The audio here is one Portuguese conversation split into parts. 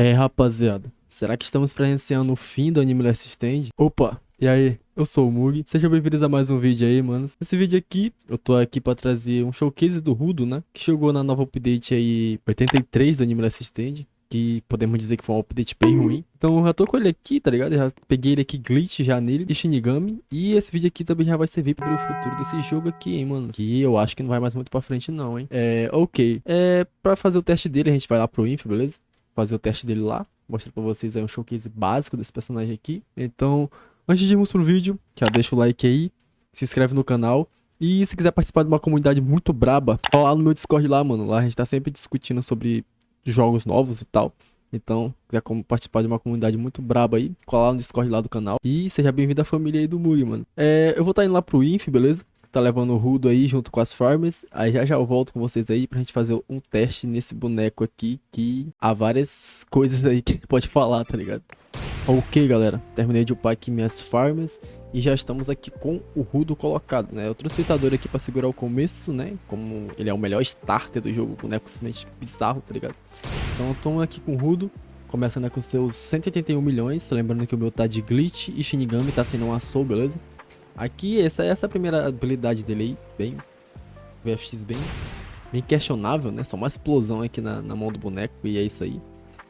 Rapaziada, será que estamos presenciando o fim do Anime Last Stand? Opa, e aí? Eu sou o Mug, sejam bem-vindos a mais um vídeo aí, manos. Nesse vídeo aqui, eu tô aqui pra trazer um showcase do Rudo, né? Que chegou na nova update aí, 83 do Anime Last Stand. Que podemos dizer que foi um update bem ruim. Então eu já tô com ele aqui, tá ligado? Eu já peguei ele aqui, glitch já nele, e Shinigami. E esse vídeo aqui também já vai servir para o futuro desse jogo aqui, hein, mano. Que eu acho que não vai mais muito pra frente não, hein. Ok. Pra fazer o teste dele, a gente vai lá pro Inf, beleza? Fazer o teste dele lá. Mostrar pra vocês aí um showcase básico desse personagem aqui. Então, antes de irmos pro vídeo, já deixa o like aí, se inscreve no canal. E se quiser participar de uma comunidade muito braba, cola lá no meu Discord lá, mano. Lá a gente tá sempre discutindo sobre jogos novos e tal. Então, quiser participar de uma comunidade muito braba aí, cola lá no Discord lá do canal. E seja bem-vindo à família aí do Mug, mano. Eu vou estar indo lá pro Inf, beleza? Tá levando o Rudo aí junto com as farmers. Aí já eu volto com vocês aí pra gente fazer um teste nesse boneco aqui. Que há várias coisas aí que pode falar, tá ligado? Ok, galera. Terminei de upar aqui minhas farmers. E já estamos aqui com o Rudo colocado, né? Eu trouxe o Itadori aqui pra segurar o começo, né? Como ele é o melhor starter do jogo. O boneco simplesmente bizarro, tá ligado? Então estamos aqui com o Rudo. Começando com seus 181 milhões. Lembrando que o meu tá de glitch e Shinigami tá sendo um Assault, beleza? Aqui, essa é a primeira habilidade dele aí, bem VFX bem questionável, né? Só uma explosão aqui na mão do boneco e é isso aí.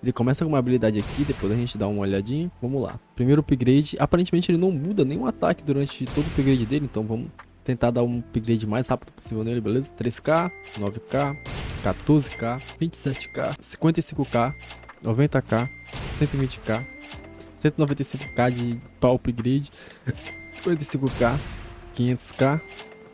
Ele começa com uma habilidade aqui, depois a gente dá uma olhadinha. Vamos lá. Primeiro upgrade, aparentemente ele não muda nenhum ataque durante todo o upgrade dele, então vamos tentar dar um upgrade mais rápido possível nele, beleza? 3k, 9k, 14k, 27k, 55k, 90k, 120k, 195k de pau upgrade. 55k, 500k.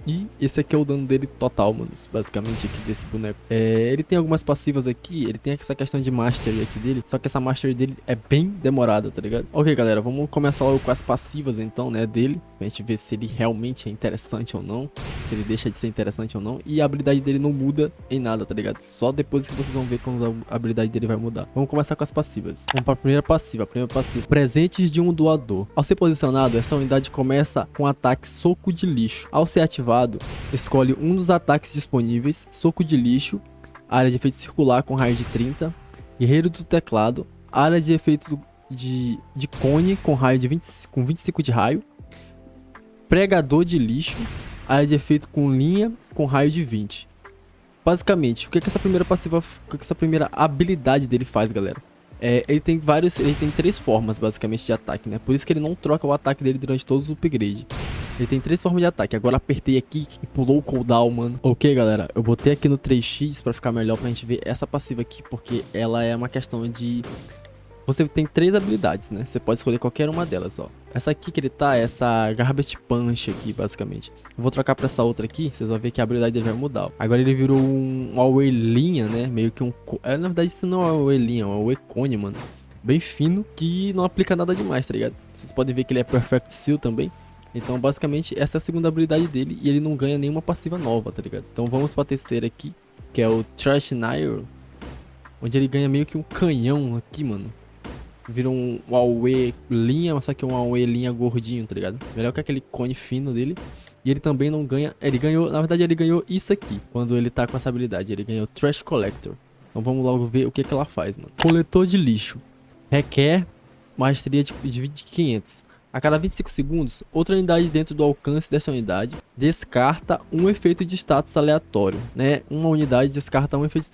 E esse aqui é o dano dele total, mano. Basicamente aqui desse boneco. Ele tem algumas passivas aqui. Ele tem essa questão de mastery aqui dele. Só que essa mastery dele é bem demorada, tá ligado? Ok, galera. Vamos começar logo com as passivas então, né, dele. Pra gente ver se ele realmente é interessante ou não. Se ele deixa de ser interessante ou não. E a habilidade dele não muda em nada, tá ligado? Só depois que vocês vão ver quando a habilidade dele vai mudar. Vamos começar com as passivas. Vamos pra primeira passiva. Presentes de um doador. Ao ser posicionado, essa unidade começa com ataque soco de lixo. Ao ser ativado, escolhe um dos ataques disponíveis, soco de lixo, área de efeito circular com raio de 30, guerreiro do teclado, área de efeitos de cone com raio de 25 de raio, pregador de lixo, área de efeito com linha com raio de 20. Basicamente, o que essa primeira passiva, o que essa primeira habilidade dele faz, galera? Ele tem três formas basicamente de ataque, né? Por isso que ele não troca o ataque dele durante todos os upgrades. Ele tem três formas de ataque. Agora apertei aqui e pulou o cooldown, mano. Ok, galera. Eu botei aqui no 3x pra ficar melhor pra gente ver essa passiva aqui. Porque ela é uma questão de... Você tem três habilidades, né? Você pode escolher qualquer uma delas, ó. Essa aqui que ele tá, essa Garbage Punch aqui, basicamente. Eu vou trocar pra essa outra aqui. Vocês vão ver que a habilidade dele vai mudar. Agora ele virou um AoE linha, né? Meio que um... na verdade isso não é um AoE linha, é um AoE cone, mano. Bem fino, que não aplica nada demais, tá ligado? Vocês podem ver que ele é Perfect Seal também. Então, basicamente, essa é a segunda habilidade dele e ele não ganha nenhuma passiva nova, tá ligado? Então, vamos pra terceira aqui, que é o Trash Nile, onde ele ganha meio que um canhão aqui, mano. Vira um AoE linha, só que um AoE linha gordinho, tá ligado? Melhor que aquele cone fino dele. E ele também não ganha... Ele ganhou... Na verdade, ele ganhou isso aqui, quando ele tá com essa habilidade. Ele ganhou Trash Collector. Então, vamos logo ver o que ela faz, mano. Coletor de lixo. Requer maestria de 500. A cada 25 segundos, outra unidade dentro do alcance dessa unidade descarta um efeito de status aleatório, né? Uma unidade descarta um efeito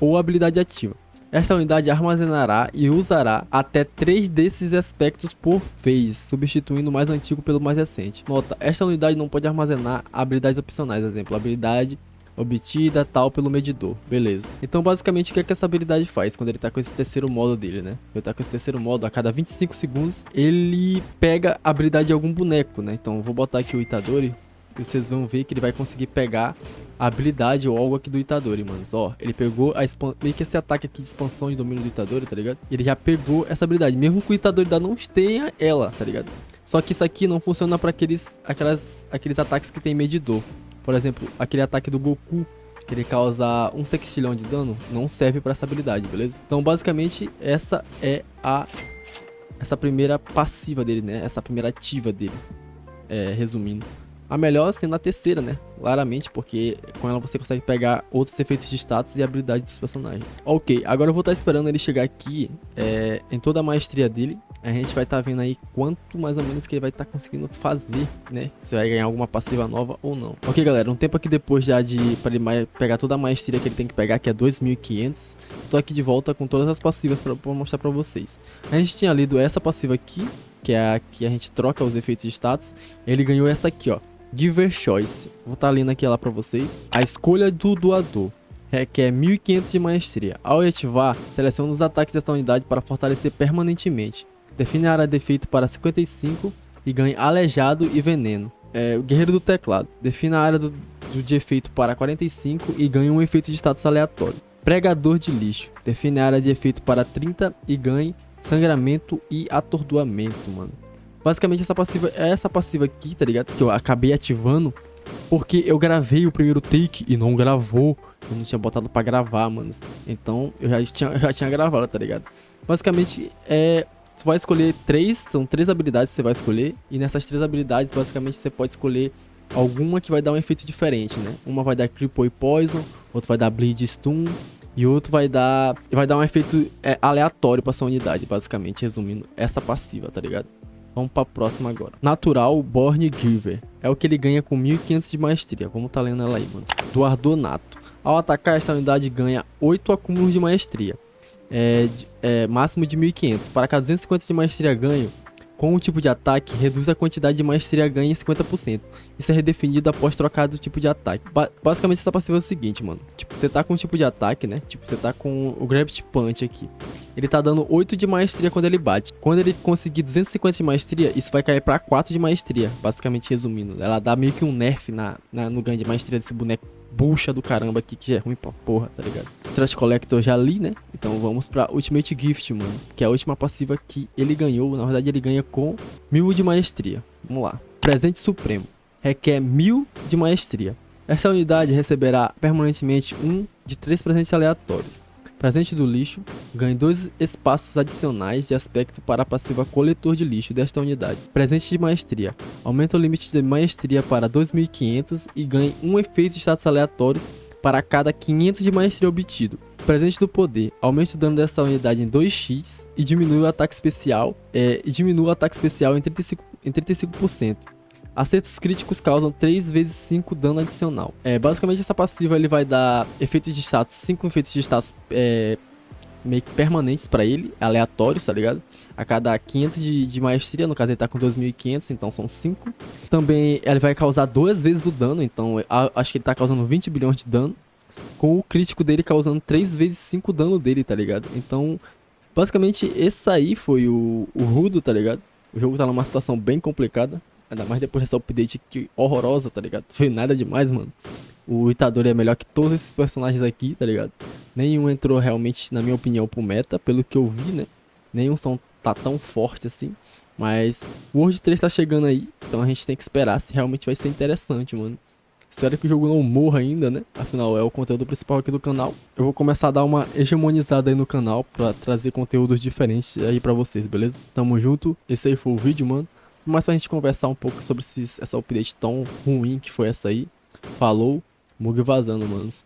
ou habilidade ativa. Esta unidade armazenará e usará até 3 desses aspectos por vez, substituindo o mais antigo pelo mais recente. Nota, esta unidade não pode armazenar habilidades opcionais, exemplo, habilidade obtida tal pelo medidor, beleza. Então basicamente o que é que essa habilidade faz quando ele tá com esse terceiro modo dele, né? Ele tá com esse terceiro modo, a cada 25 segundos ele pega a habilidade de algum boneco, né? Então eu vou botar aqui o Itadori e vocês vão ver que ele vai conseguir pegar a habilidade ou algo aqui do Itadori, mano. Ó, ele pegou meio que esse ataque aqui de expansão de domínio do Itadori, tá ligado? Ele já pegou essa habilidade, mesmo que o Itadori ainda não tenha ela, tá ligado? Só que isso aqui não funciona pra aqueles ataques que tem medidor. Por exemplo, aquele ataque do Goku, que ele causa 1 sextilhão de dano, não serve pra essa habilidade, beleza? Então, basicamente, essa é essa primeira passiva dele, né? Essa primeira ativa dele. Resumindo. A melhor sendo a terceira, né? Claramente, porque com ela você consegue pegar outros efeitos de status e habilidades dos personagens. Ok, agora eu vou estar esperando ele chegar aqui em toda a maestria dele. A gente vai estar vendo aí quanto mais ou menos que ele vai estar conseguindo fazer, né? Se vai ganhar alguma passiva nova ou não. Ok, galera, um tempo aqui depois já para ele pegar toda a maestria que ele tem que pegar, que é 2.500. Tô aqui de volta com todas as passivas para mostrar para vocês. A gente tinha lido essa passiva aqui, que é a que a gente troca os efeitos de status. Ele ganhou essa aqui, ó, Giver Choice. Vou estar lendo aqui ela para vocês. A escolha do doador requer 1.500 de maestria. Ao ativar, selecione os ataques dessa unidade para fortalecer permanentemente. Define a área de efeito para 55 e ganhe aleijado e veneno. O guerreiro do teclado. Define a área de efeito para 45 e ganhe um efeito de status aleatório. Pregador de lixo. Define a área de efeito para 30 e ganhe sangramento e atordoamento, mano. Basicamente essa passiva é essa passiva aqui, tá ligado? Que eu acabei ativando porque eu gravei o primeiro take e não gravou. Eu não tinha botado pra gravar, mano. Então eu já tinha gravado, tá ligado? Basicamente você vai escolher são três habilidades que você vai escolher. E nessas três habilidades, basicamente, você pode escolher alguma que vai dar um efeito diferente, né? Uma vai dar Cripple e Poison, outra vai dar Bleed e Stun, e outro vai dar um efeito aleatório pra sua unidade, basicamente, resumindo essa passiva, tá ligado? Vamos pra próxima agora. Natural Born Giver. É o que ele ganha com 1.500 de maestria. Vamos tá lendo ela aí, mano. Doador Nato. Ao atacar, essa unidade ganha 8 acúmulos de maestria. Máximo de 1.500. Para cada 250 de maestria ganho, com o tipo de ataque, reduz a quantidade de maestria ganha em 50%. Isso é redefinido após trocar do tipo de ataque. Basicamente essa passiva é o seguinte, mano. Tipo, você tá com um tipo de ataque, né? Tipo, você tá com o Gravity Punch aqui. Ele tá dando 8 de maestria quando ele bate. Quando ele conseguir 250 de maestria, isso vai cair pra 4 de maestria. Basicamente resumindo. Ela dá meio que um nerf no ganho de maestria desse boneco bucha do caramba aqui, que é ruim pra porra, tá ligado? Trash Collector já li, né? Então vamos pra Ultimate Gift, mano. Que é a última passiva que ele ganhou. Na verdade ele ganha com 1.000 de maestria. Vamos lá. Presente Supremo. Requer 1.000 de maestria. Essa unidade receberá permanentemente um de 3 presentes aleatórios. Presente do lixo. Ganhe 2 espaços adicionais de aspecto para a passiva Coletor de lixo desta unidade. Presente de maestria. Aumenta o limite de maestria para 2.500 e ganhe um efeito de status aleatório para cada 500 de maestria obtido. Presente do poder. Aumente o dano desta unidade em 2x e diminui o ataque especial em 35%. Acertos críticos causam 3 vezes 5 dano adicional. Basicamente essa passiva ele vai dar efeitos de status, 5 efeitos de status meio que permanentes pra ele, aleatórios, tá ligado? A cada 500 de maestria, no caso ele tá com 2.500, então são 5. Também ele vai causar 2 vezes o dano, então acho que ele tá causando 20 bilhões de dano. Com o crítico dele causando 3 vezes 5 dano dele, tá ligado? Então, basicamente esse aí foi o Rudo, tá ligado? O jogo tá numa situação bem complicada. Ainda mais depois dessa update aqui horrorosa, tá ligado? Não foi nada demais, mano. O Itadori é melhor que todos esses personagens aqui, tá ligado? Nenhum entrou realmente, na minha opinião, pro meta, pelo que eu vi, né? Nenhum tá tão forte assim. Mas o World 3 tá chegando aí, então a gente tem que esperar se realmente vai ser interessante, mano. Espero que o jogo não morra ainda, né? Afinal, é o conteúdo principal aqui do canal. Eu vou começar a dar uma hegemonizada aí no canal pra trazer conteúdos diferentes aí pra vocês, beleza? Tamo junto, esse aí foi o vídeo, mano. Mas pra gente conversar um pouco sobre essa update tão ruim que foi essa aí. Falou, Mug vazando, manos.